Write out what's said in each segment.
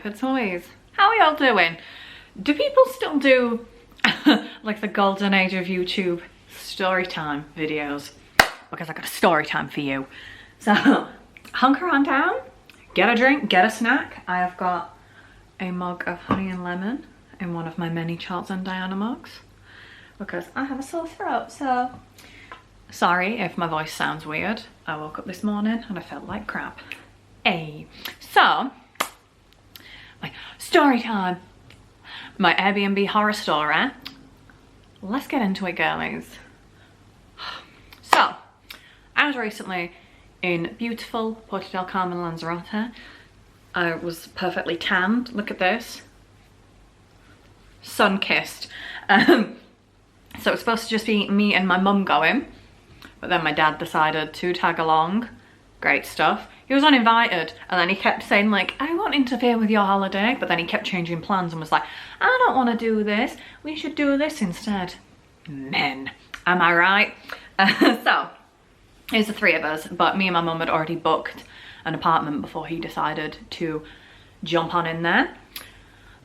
paper toys. How are y'all doing? Do people still do like the golden age of YouTube story time videos? Because I got a story time for you. So hunker on down, get a drink, get a snack. I have got a mug of honey and lemon in one of my many Charles and Diana mugs because I have a sore throat. So sorry if my voice sounds weird. I woke up this morning and I felt like crap. Hey, so my story time, my Airbnb horror story. Let's get into it, girlies. So I was recently in beautiful Porto del Carmen, Lanzarote. I was perfectly tanned. Look at this. Sun-kissed. So it was supposed to just be me and my mum going, but then my dad decided to tag along. Great stuff. He was uninvited, and then he kept saying like, I won't interfere with your holiday, but then he kept changing plans and was like, I don't want to do this, we should do this instead. Men, am I right? So it was the three of us, but me and my mum had already booked an apartment before he decided to jump on in there.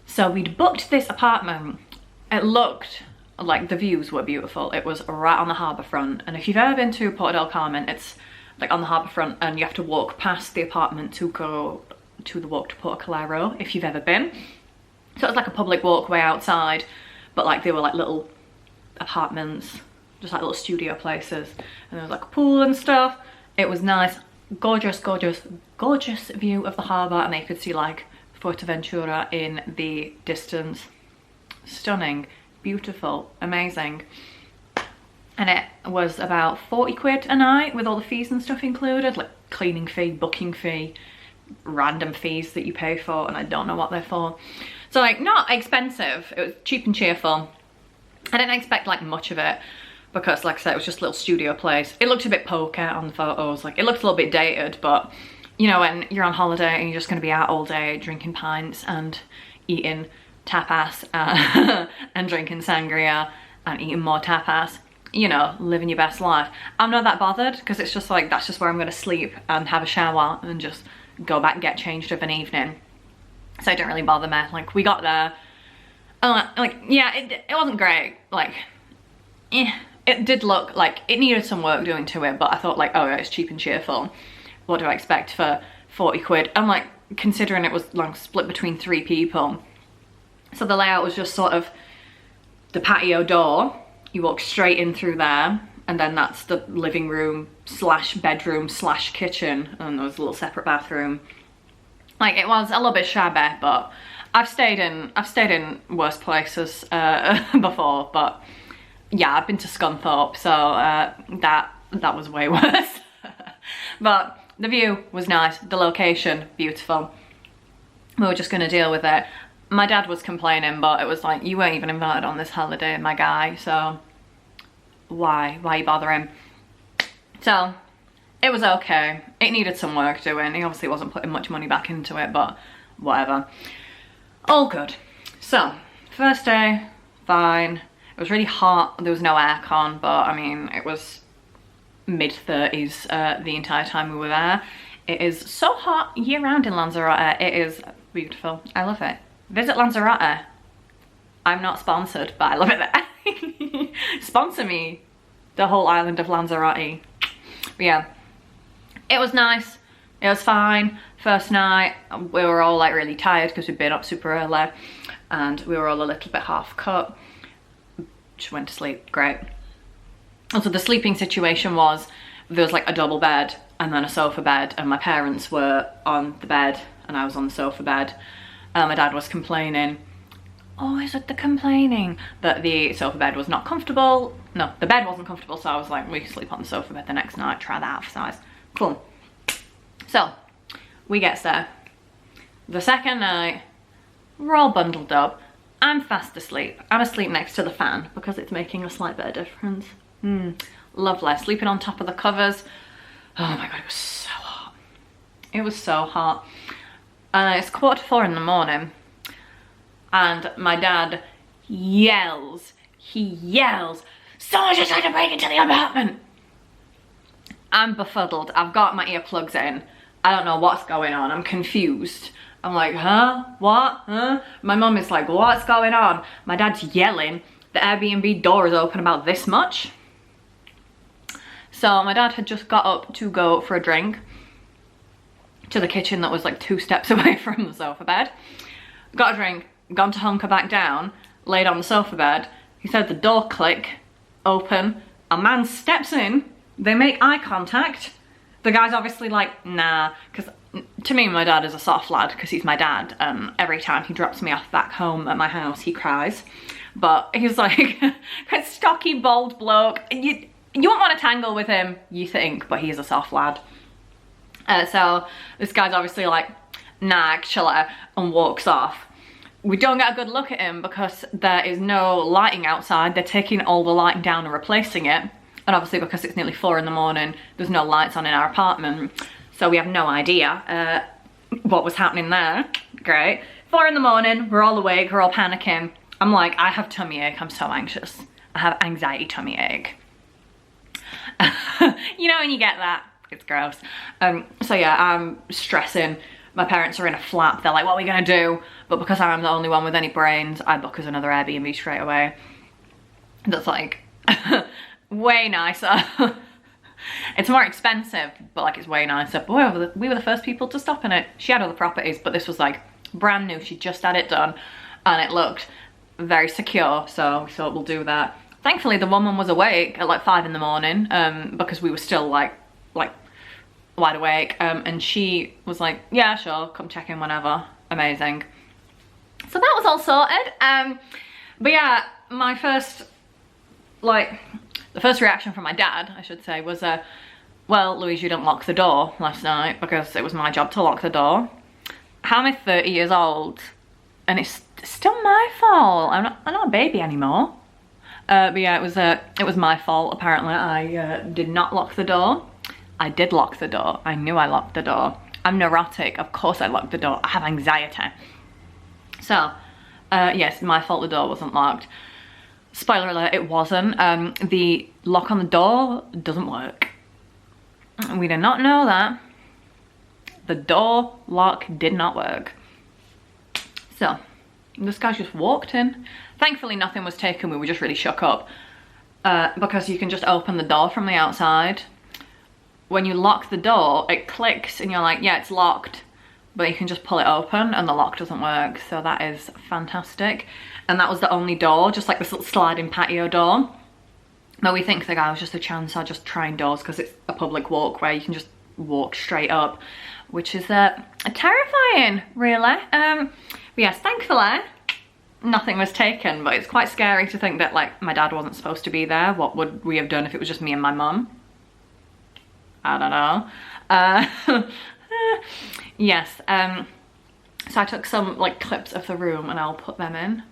So we'd booked this apartment. It looked like the views were beautiful. It was right on the harbour front, and if you've ever been to Porto del Carmen, it's like on the harbour front, and you have to walk past the apartment to go to the walk to Porto Calero if you've ever been. So it was like a public walkway outside, but like they were like little apartments, just like little studio places, and there was like a pool and stuff. It was nice, gorgeous, gorgeous, gorgeous view of the harbour, and they could see like Fuerteventura in the distance. Stunning, beautiful, amazing. And it was about 40 quid a night with all the fees and stuff included, like cleaning fee, booking fee, random fees that you pay for, and I don't know what they're for. So like not expensive, it was cheap and cheerful. I didn't expect like much of it because like I said, it was just a little studio place. It looked a bit poker on the photos, like it looked a little bit dated, but you know, when you're on holiday and you're just gonna be out all day drinking pints and eating tapas and drinking sangria and eating more tapas, you know, living your best life. I'm not that bothered because it's just like, that's just where I'm gonna sleep and have a shower and just go back and get changed of an evening. So it didn't really bother me. Like we got there, like yeah, it wasn't great. Like, it did look like it needed some work doing to it, but I thought like, oh yeah, it's cheap and cheerful. What do I expect for 40 quid? I'm like, considering it was like split between 3 people. So the layout was just sort of the patio door. You walk straight in through there, and then that's the living room slash bedroom slash kitchen, and there was a little separate bathroom. Like it was a little bit shabby, but I've stayed in worse places before. But yeah, I've been to Scunthorpe, so that was way worse. But the view was nice, the location beautiful. We were just gonna deal with it. My dad was complaining, but it was like, you weren't even invited on this holiday, my guy, so why you bothering? So it was okay. It needed some work doing. He obviously wasn't putting much money back into it, but whatever. All good. So first day, fine. It was really hot. There was no aircon, but I mean, it was mid-30s the entire time we were there. It is so hot year round in Lanzarote. It is beautiful. I love it. Visit Lanzarote. I'm not sponsored, but I love it there. Sponsor me, the whole island of Lanzarote. But yeah, it was nice. It was fine. First night, we were all like really tired because we'd been up super early, and we were all a little bit half cut. Just went to sleep, great. Also, the sleeping situation was, there was like a double bed and then a sofa bed, and my parents were on the bed and I was on the sofa bed. My dad was complaining, oh, is it the complaining that the sofa bed was not comfortable? No, the bed wasn't comfortable, so I was like, we can sleep on the sofa bed the next night, try that for size. Cool. So we get there. The second night, we're all bundled up. I'm fast asleep. I'm asleep next to the fan because it's making a slight bit of difference. Lovely. Sleeping on top of the covers. Oh my god, it was so hot. It was so hot. It's 4:45 in the morning, and my dad yells. He yells, someone's just trying to break into the apartment. I'm befuddled. I've got my earplugs in. I don't know what's going on. I'm confused. I'm like, huh? What? Huh? My mum is like, what's going on? My dad's yelling. The Airbnb door is open about this much. So my dad had just got up to go for a drink to the kitchen that was like 2 steps away from the sofa bed. Got a drink, gone to hunker back down, laid on the sofa bed. He said the door click, open, a man steps in, they make eye contact. The guy's obviously like, nah, because to me, my dad is a soft lad because he's my dad. Every time he drops me off back home at my house, he cries. But he's like a stocky, bald bloke. You won't want to tangle with him, you think, but he's a soft lad. So this guy's obviously like, nah, actually, and walks off. We don't get a good look at him because there is no lighting outside. They're taking all the lighting down and replacing it. And obviously because it's nearly 4 in the morning, there's no lights on in our apartment. So we have no idea what was happening there. Great. 4 in the morning, we're all awake, we're all panicking. I'm like, I have tummy ache, I'm so anxious. I have anxiety tummy ache. You know when you get that? It's gross. So yeah, I'm stressing. My parents are in a flap. They're like, what are we gonna do? But because I'm the only one with any brains, I book us another Airbnb straight away. That's like way nicer. It's more expensive, but like it's way nicer. But we were the first people to stop in it. She had other properties, but this was like brand new. She just had it done and it looked very secure. So we thought we'll do that. Thankfully, the woman was awake at like 5 in the morning because we were still like wide awake. And she was like, yeah, sure, come check in whenever. Amazing. So that was all sorted. But yeah, my first, the first reaction from my dad, I should say, was, well, Louise, you didn't lock the door last night because it was my job to lock the door. How am I 30 years old? And it's still my fault. I'm not a baby anymore. But yeah, it was my fault, apparently. I did not lock the door. I did lock the door. I knew I locked the door. I'm neurotic. Of course I locked the door. I have anxiety. So, yes, my fault the door wasn't locked. Spoiler alert, it wasn't. The lock on the door doesn't work. We did not know that. The door lock did not work. So, this guy just walked in. Thankfully, nothing was taken. We were just really shook up. Because you can just open the door from the outside. When you lock the door, it clicks and you're like, yeah, it's locked. But you can just pull it open and the lock doesn't work. So that is fantastic. And that was the only door, just like this little sliding patio door. But we think the guy was just a chance. I'll just trying doors because it's a public walkway. You can just walk straight up, which is terrifying, really. But yes, thankfully, nothing was taken. But it's quite scary to think that like my dad wasn't supposed to be there. What would we have done if it was just me and my mum? I don't know. Yes, so I took some like clips of the room and I'll put them in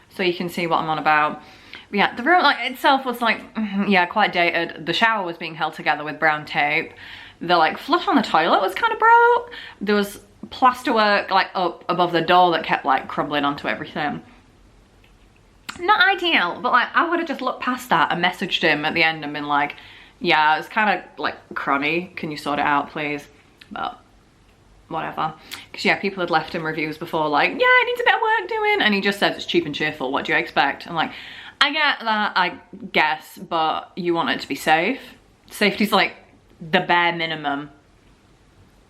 so you can see what I'm on about. But yeah, the room like itself was like, yeah, quite dated. The shower was being held together with brown tape. The like flush on the toilet was kind of broke. There was plasterwork like up above the door that kept like crumbling onto everything. Not ideal, but like I would have just looked past that and messaged him at the end and been like, yeah, it's kind of like crummy. Can you sort it out, please? But whatever. Because yeah, people had left him reviews before like, yeah, it needs a bit of work doing. And he just says it's cheap and cheerful. What do you expect? I'm like, I get that, I guess, but you want it to be safe. Safety's like the bare minimum.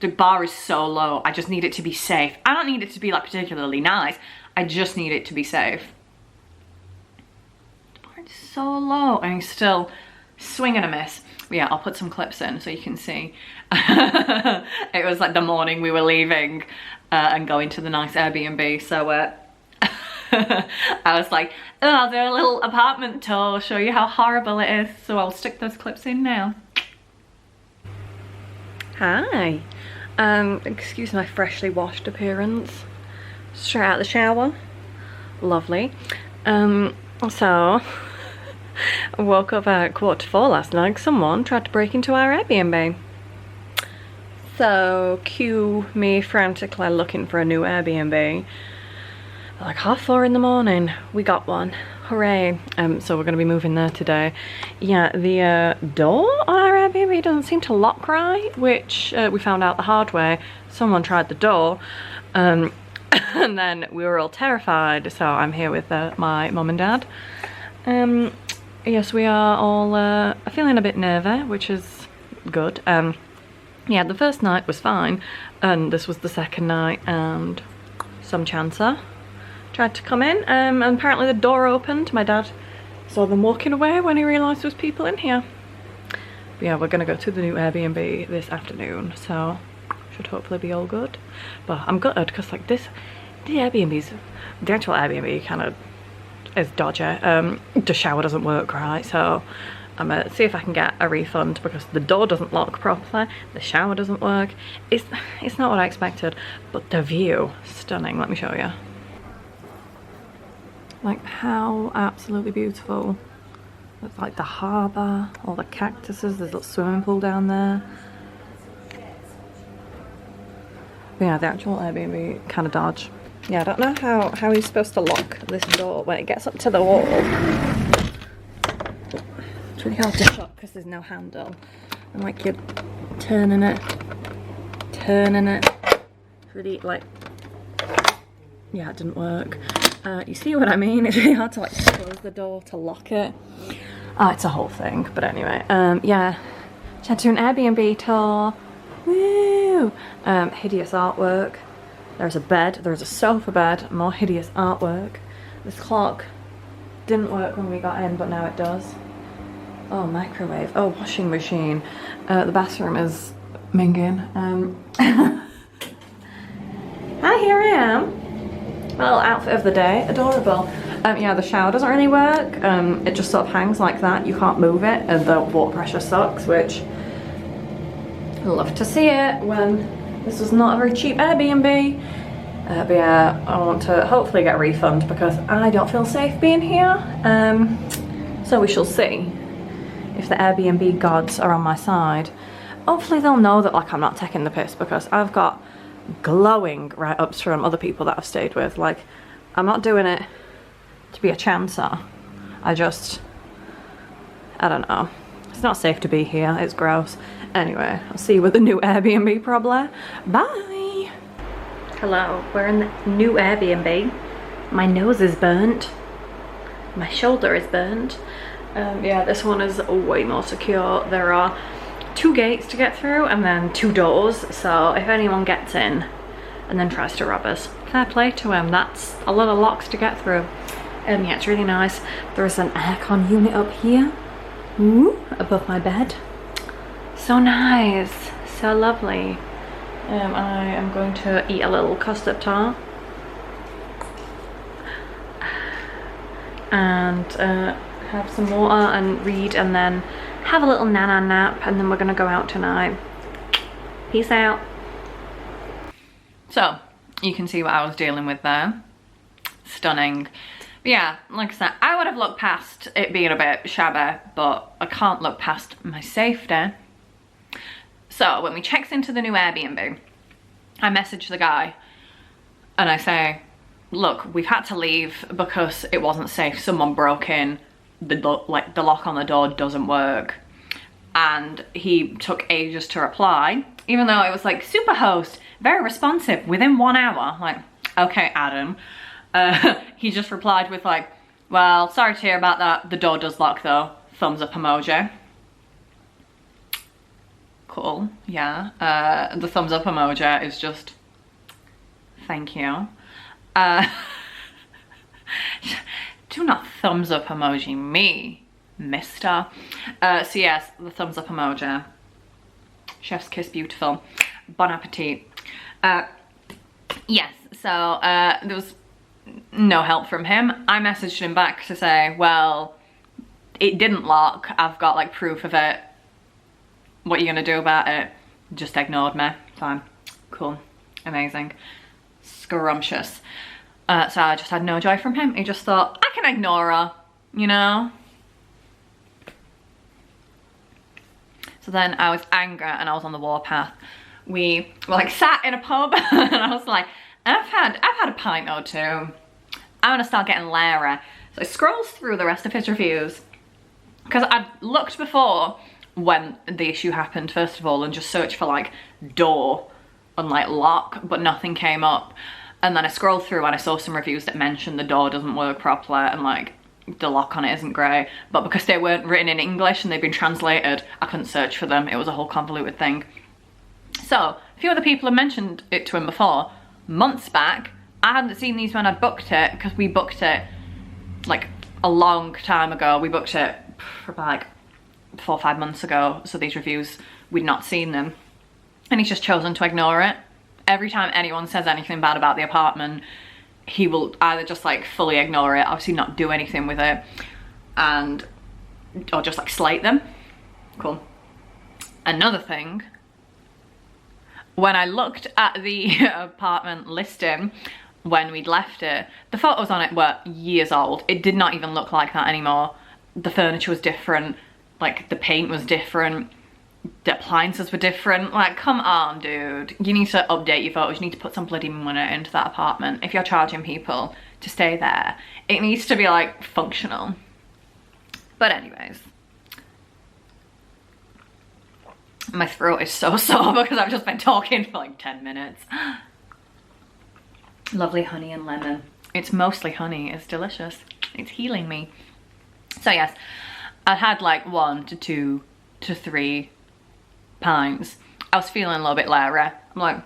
The bar is so low. I just need it to be safe. I don't need it to be like particularly nice. I just need it to be safe. The bar is so low and he's still swing and a miss. But yeah, I'll put some clips in so you can see. It was like the morning we were leaving and going to the nice Airbnb. So I was like, oh, I'll do a little apartment tour, show you how horrible it is. So I'll stick those clips in now. Hi. Excuse my freshly washed appearance. Straight out of the shower. Lovely. So I woke up at 4:15 last night. Someone tried to break into our Airbnb. So cue me frantically looking for a new Airbnb. Like 4:30 in the morning, we got one. Hooray. So we're gonna be moving there today. Yeah, the door on our Airbnb doesn't seem to lock right, which we found out the hard way. Someone tried the door, and then we were all terrified. So I'm here with my mum and dad. Yes, we are all feeling a bit nervy, which is good. Yeah, the first night was fine, and this was the second night, and some chancer tried to come in, and apparently the door opened. My dad saw them walking away when he realised there was people in here. But yeah, we're gonna go to the new Airbnb this afternoon, so should hopefully be all good. But I'm gutted because like this, the actual Airbnb kind of is dodgy. The shower doesn't work right, so I'm gonna see if I can get a refund because the door doesn't lock properly, the shower doesn't work. It's not what I expected, but the view, stunning. Let me show you. Like, how absolutely beautiful. It's like the harbour, all the cactuses, there's a little swimming pool down there. But yeah, the actual Airbnb kind of dodge. Yeah, I don't know how he's supposed to lock this door when it gets up to the wall. It's really hard to shut because there's no handle. And like you're turning it. It's really like, yeah, it didn't work. You see what I mean? It's really hard to like close the door to lock it. Oh, it's a whole thing. But anyway, yeah. Just had to do an Airbnb tour. Woo! Hideous artwork. There's a bed, there's a sofa bed, more hideous artwork. This clock didn't work when we got in, but now it does. Oh, microwave. Oh, washing machine. The bathroom is minging. Hi, here I am. My little outfit of the day, adorable. Yeah, the shower doesn't really work. It just sort of hangs like that. You can't move it, and the water pressure sucks, which I love to see it when this was not a very cheap Airbnb. But yeah, I want to hopefully get a refund because I don't feel safe being here. So we shall see if the Airbnb gods are on my side. Hopefully they'll know that like I'm not taking the piss because I've got glowing write-ups from other people that I've stayed with. Like, I'm not doing it to be a chancer. I don't know. It's not safe to be here. It's gross. Anyway, I'll see you with the new Airbnb probably. Bye. Hello, we're in the new Airbnb. My nose is burnt. My shoulder is burnt. Yeah, this one is way more secure. There are 2 gates to get through and then 2 doors. So if anyone gets in and then tries to rob us, fair play to him. That's a lot of locks to get through. Yeah, it's really nice. There's an aircon unit up here. Ooh, above my bed. So nice, so lovely. I am going to eat a little custard tart and have some water and read and then have a little nana nap, and then we're gonna go out tonight. Peace out. So you can see what I was dealing with there. Stunning. But yeah, like I said, I would have looked past it being a bit shabby, but I can't look past my safety. So when we checked into the new Airbnb, I messaged the guy and I say, look, we've had to leave because it wasn't safe. Someone broke in, the lock on the door doesn't work. And he took ages to reply, even though it was like Superhost, very responsive within 1 hour. Like, okay, Adam. He just replied with like, well, sorry to hear about that. The door does lock though. Thumbs up emoji. Cool, yeah. The thumbs up emoji is just, thank you. Do not thumbs up emoji me, mister. So yes, the thumbs up emoji. Chef's kiss, beautiful. Bon appetit. Yes, so there was no help from him. I messaged him back to say, well, it didn't lock. I've got like proof of it. What are you gonna do about it? Just ignored me. Fine, cool, amazing, scrumptious. So I just had no joy from him. He just thought, I can ignore her, you know? So then I was angry and I was on the warpath. We were like sat in a pub and I was like, I've had a pint or two. I want to start getting Lara. So I scrolls through the rest of his reviews because I'd looked before when the issue happened, first of all, and just searched for like door and like lock, but nothing came up. And then I scrolled through and I saw some reviews that mentioned the door doesn't work properly and like the lock on it isn't great, but because they weren't written in English and they've been translated, I couldn't search for them. It was a whole convoluted thing. So a few other people have mentioned it to him before, months back. I hadn't seen these when I'd booked it, because we booked it like a long time ago. We booked it for like 4 or 5 months ago, so these reviews, we'd not seen them. And he's just chosen to ignore it. Every time anyone says anything bad about the apartment, he will either just like fully ignore it, obviously not do anything with it, and or just like slate them. Cool. Another thing, when I looked at the apartment listing when we'd left it, the photos on it were years old. It did not even look like that anymore. The furniture was different, like the paint was different, the appliances were different. Like, come on, dude. You need to update your photos. You need to put some bloody money into that apartment. If you're charging people to stay there, it needs to be like functional. But anyways, my throat is so sore because I've just been talking for like 10 minutes. Lovely honey and lemon. It's mostly honey. It's delicious. It's healing me. So yes, I had like 1 to 2 to 3 pints. I was feeling a little bit leery. I'm like,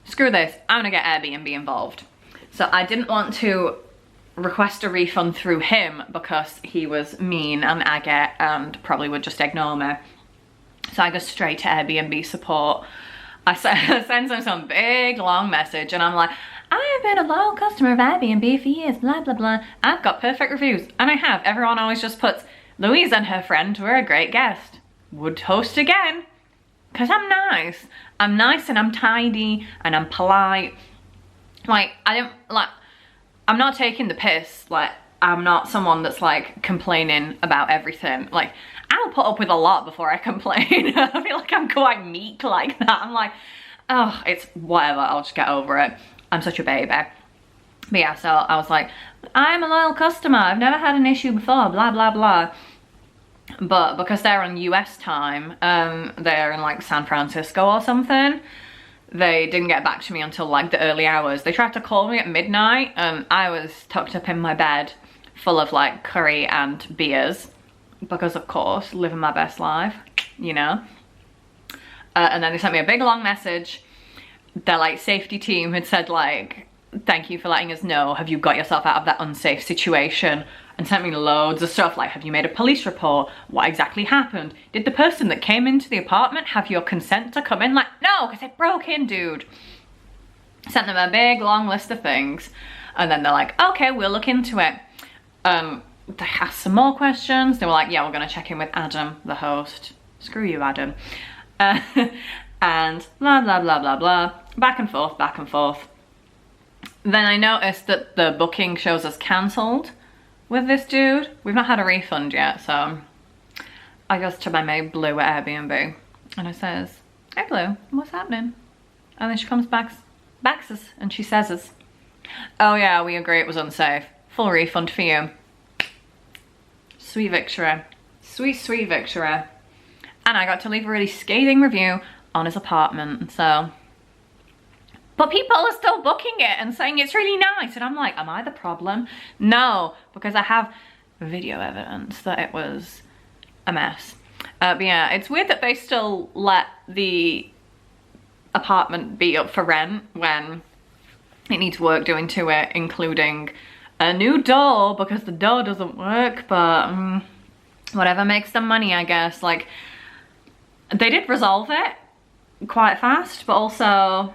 screw this, I'm gonna get Airbnb involved. So I didn't want to request a refund through him because he was mean and agate and probably would just ignore me. So I go straight to Airbnb support. I send them some big long message and I'm like, I have been a loyal customer of Airbnb for years, blah blah blah. I've got perfect reviews, and I have. Everyone always just puts, Louise and her friend were a great guest. Would host again. Cause I'm nice. I'm nice and I'm tidy and I'm polite. Like, I'm not taking the piss. Like, I'm not someone that's like complaining about everything. Like, I'll put up with a lot before I complain. I feel like I'm quite meek like that. I'm like, oh, it's whatever, I'll just get over it. I'm such a baby. But yeah, so I was like, I'm a loyal customer. I've never had an issue before, blah, blah, blah. But because they're on US time, they're in like San Francisco or something, they didn't get back to me until like the early hours. They tried to call me at midnight and I was tucked up in my bed full of like curry and beers because of course, living my best life, you know. And then they sent me a big long message. Their like safety team had said like, thank you for letting us know. Have you got yourself out of that unsafe situation? And sent me loads of stuff like, have you made a police report? What exactly happened? Did the person that came into the apartment have your consent to come in? Like, no, because it broke in, dude. Sent them a big long list of things. And then they're like, okay, we'll look into it. They asked some more questions. They were like, yeah, we're gonna check in with Adam, the host. Screw you, Adam. And blah, blah, blah, blah, blah. Back and forth, back and forth. Then I noticed that the booking shows us cancelled with this dude. We've not had a refund yet, so I goes to my mate Blue at Airbnb and I says, hey Blue, what's happening? And then she comes back us and she says us, oh yeah, we agree it was unsafe. Full refund for you. Sweet victory. Sweet, sweet victory. And I got to leave a really scathing review on his apartment, so. But people are still booking it and saying it's really nice. And I'm like, am I the problem? No, because I have video evidence that it was a mess. But yeah, it's weird that they still let the apartment be up for rent when it needs work doing to it, including a new door because the door doesn't work, but whatever makes them money, I guess. Like, they did resolve it quite fast, but also,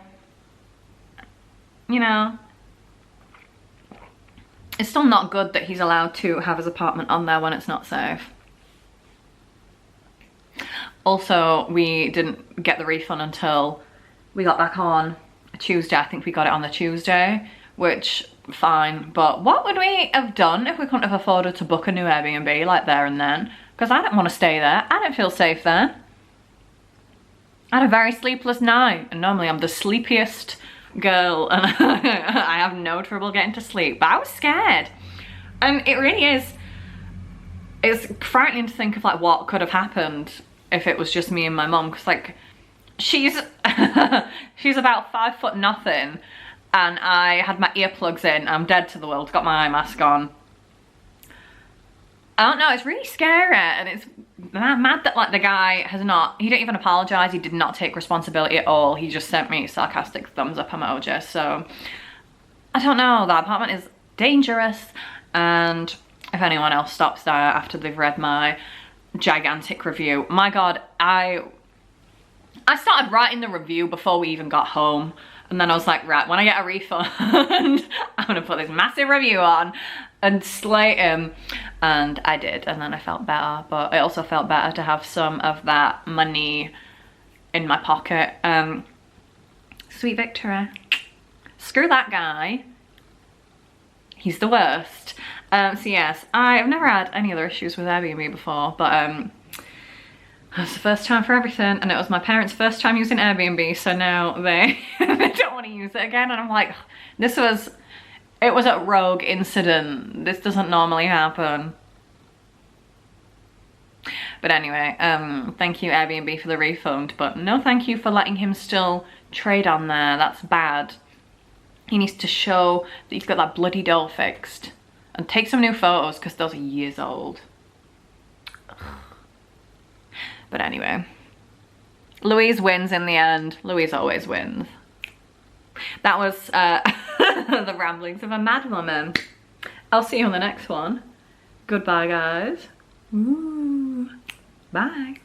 you know, it's still not good that he's allowed to have his apartment on there when it's not safe. Also, we didn't get the refund until we got back on a Tuesday. I think we got it on the Tuesday, which, fine. But what would we have done if we couldn't have afforded to book a new Airbnb like there and then? Because I didn't want to stay there. I didn't feel safe there. I had a very sleepless night, and normally I'm the sleepiest girl and I have no trouble getting to sleep, but I was scared. And it really is, it's frightening to think of like what could have happened if it was just me and my mum, because like she's she's about 5 foot nothing, and I had my earplugs in. I'm dead to the world, got my eye mask on. I don't know, it's really scary, and it's mad that like the guy has not, he didn't even apologise, he did not take responsibility at all. He just sent me sarcastic thumbs up emoji. So I don't know, that apartment is dangerous, and if anyone else stops there after they've read my gigantic review, my god, I started writing the review before we even got home, and then I was like, right, when I get a refund I'm gonna put this massive review on and slate him, and I did, and then I felt better. But it also felt better to have some of that money in my pocket. Sweet victory. Screw that guy, he's the worst. So yes, I've never had any other issues with Airbnb before, but it's the first time for everything, and it was my parents' first time using Airbnb, so now they they don't want to use it again, and I'm like, it was a rogue incident. This doesn't normally happen. But anyway, thank you Airbnb for the refund, but no thank you for letting him still trade on there. That's bad. He needs to show that he's got that bloody door fixed, and take some new photos, because those are years old. But anyway, Louise wins in the end. Louise always wins. That was the ramblings of a mad woman. I'll see you on the next one. Goodbye, guys. Ooh. Bye.